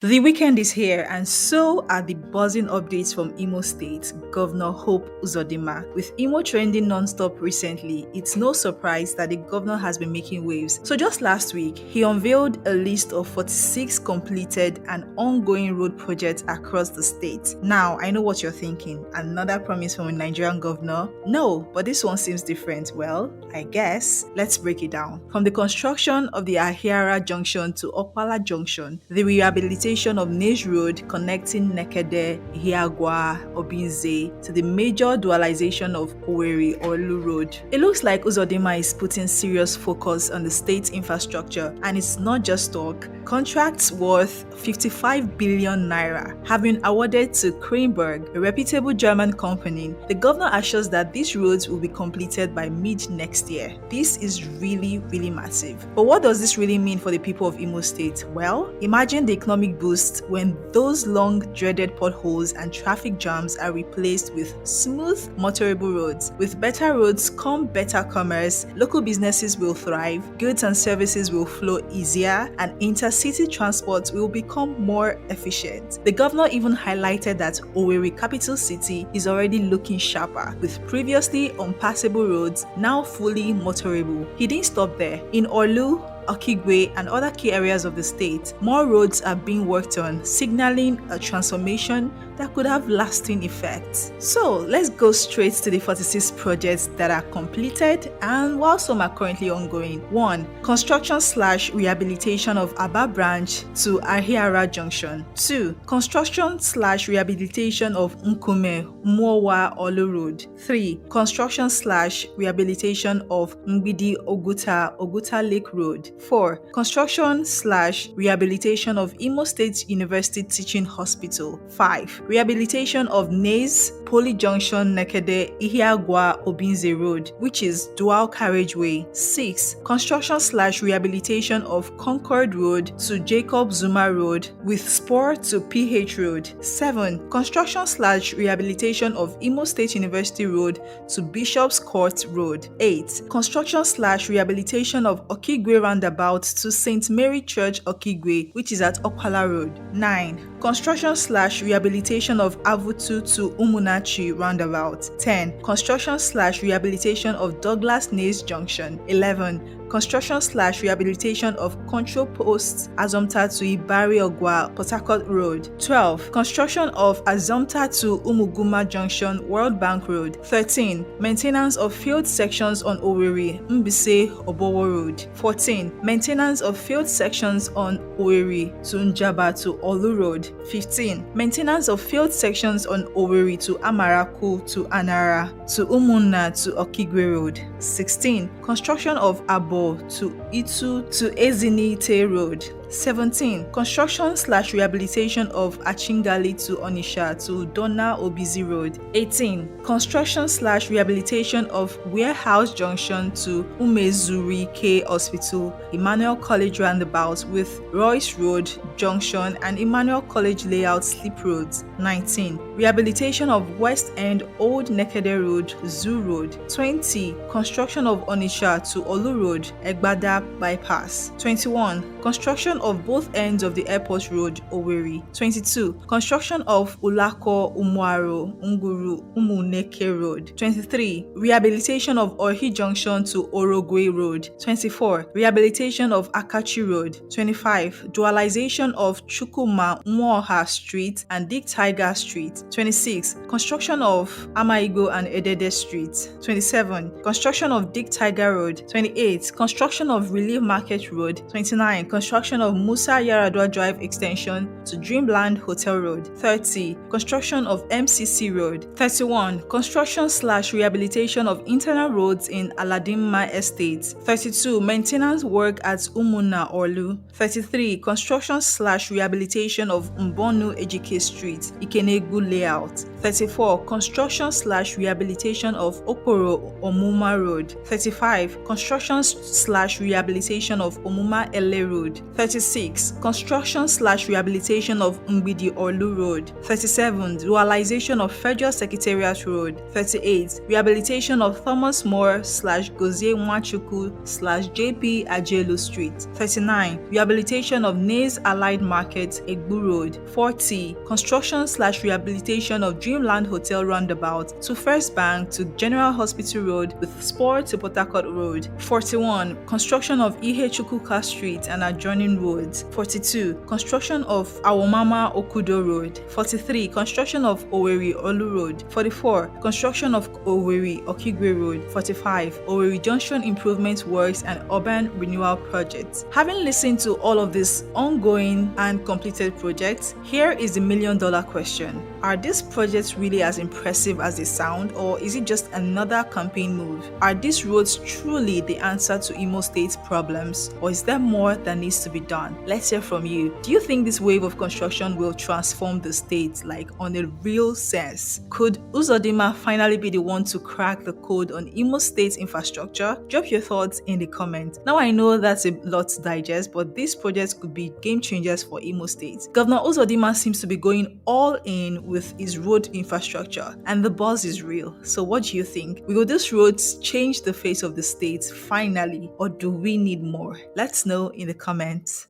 The weekend is here, and so are the buzzing updates from Imo State Governor Hope Uzodimma. With Imo trending non-stop recently, it's no surprise that the governor has been making waves. So just last week, he unveiled a list of 46 completed and ongoing road projects across the state. Now, I know what you're thinking. Another promise from a Nigerian governor? No, but this one seems different. Well, I guess. Let's break it down. From the construction of the Ahiara Junction to Opala Junction, the rehabilitation ofNej Road connecting Nekede, Hiagwa, Obinze to the major dualization of Owerri Olu Road. It looks like Uzodimma is putting serious focus on the state's infrastructure, and it's not just talk. Contracts worth 55 billion naira have been awarded to Kreinberg, a reputable German company. The governor assures that these roads will be completed by mid next year. This is really massive. But what does this really mean for the people of Imo State? Well, imagine the economic boost when those long dreaded potholes and traffic jams are replaced with smooth, motorable roads. With better roads come better commerce, local businesses will thrive, goods and services will flow easier, and intercity transport will become more efficient. The governor even highlighted that Owerri, capital city, is already looking sharper, with previously unpassable roads now fully motorable. He didn't stop there. In Orlu, Okigwe, and other key areas of the state, more roads are being worked on, signaling a transformation that could have lasting effects. So let's go straight to the 46 projects that are completed and while some are currently ongoing. 1. Construction/rehabilitation of Aba branch to Ahiara Junction. 2. Construction/rehabilitation of Nkume, Muowa Olu Road. 3. Construction/rehabilitation of Ngbidi Oguta Lake Road. 4. Construction/rehabilitation of Imo State University Teaching Hospital. 5. Rehabilitation of Naze, Poly Junction, Nekede, Ihiagwa, Obinze Road, which is dual carriageway. 6. Construction/rehabilitation of Concord Road to Jacob Zuma Road with spur to PH Road. 7. Construction/rehabilitation of Imo State University Road to Bishop's Court Road. 8. Construction/rehabilitation of Okigwe Roundabout to St. Mary Church Okigwe, which is at Opala Road. 9. Construction/rehabilitation of Avutu to Umunachi Roundabout. 10. Construction/rehabilitation of Douglas Naze Junction. 11. Construction/rehabilitation of Control Post Azomta to Ibari Ogwa Port Harcourt Road. 12. Construction of Azomta to Umuguma Junction World Bank Road. 13. Maintenance of field sections on Owerri Mbise Obowo Road. 14. Maintenance of field sections on Owerri to Njaba to Olu Road. 15. Maintenance of field sections on Owerri to Amaraku to Anara to Umunna to Okigwe Road. 16. Construction of Abo to Itu to Ezinite Road. 17. Construction/rehabilitation of Achingali to Onisha to Donna Obizi Road. 18. Construction/rehabilitation of Warehouse Junction to Umezuri K Hospital, Emmanuel College Roundabout with Royce Road Junction and Emmanuel College Layout Slip Roads. 19. Rehabilitation of West End Old Nekede Road, Zoo Road. 20. Construction of Onisha to Olu Road, Egbada Bypass. 21. Construction of both ends of the Airport Road, Owerri. 22. Construction of Ulako, Umuaro, Nguru, Umuneke Road. 23. Rehabilitation of Orhi Junction to Orogwe Road. 24. Rehabilitation of Akachi Road. 25. Dualization of Chukuma Nwoha Street and Dick Tiger Street. 26. Construction of Amaigo and Edede Street. 27. Construction of Dick Tiger Road. 28. Construction of Relief Market Road. 29. Construction of Musa Yaradua Drive Extension to Dreamland Hotel Road. 30. Construction of MCC Road. 31. Construction/rehabilitation of internal roads in Aladimma Estate. 32. Maintenance work at Umuna Orlu. 33. Construction/rehabilitation of Mbonu Ejike Street, Ikenegu Layout. 34. Construction/rehabilitation of Okoro Omuma Road. 35. Construction/rehabilitation of Omuma Ele Road. 36. 36. Construction/rehabilitation of Ngbidi Orlu Road. 37. Dualization of Federal Secretariat Road. 38. Rehabilitation of Thomas More/Gozie Nwachukwu/JP Ajelu Street. 39. Rehabilitation of Naze Allied Market, Egbu Road. 40. Construction/rehabilitation of Dreamland Hotel Roundabout to First Bank to General Hospital Road with spur to Port Harcourt Road. 41. Construction of Ihe Chukwuka Street and adjoining roads. 42. Construction of Awomama Okudo Road. 43. Construction of Owerri Olu Road. 44. Construction of Owerri Okigwe Road. 45. Owerri Junction Improvement Works and Urban Renewal Projects. Having listened to all of these ongoing and completed projects, here is the million-dollar question. Are these projects really as impressive as they sound, or is it just another campaign move? Are these roads truly the answer to Imo State's problems, or is there more that needs to be done? Let's hear from you. Do you think this wave of construction will transform the state, like on a real sense? Could Uzodimma finally be the one to crack the code on Imo State's infrastructure? Drop your thoughts in the comments. Now I know that's a lot to digest, but these projects could be game changers for Imo State. Governor Uzodimma seems to be going all in with his road infrastructure, and the buzz is real. So what do you think? Will these roads change the face of the state finally, or do we need more? Let's know in the comments.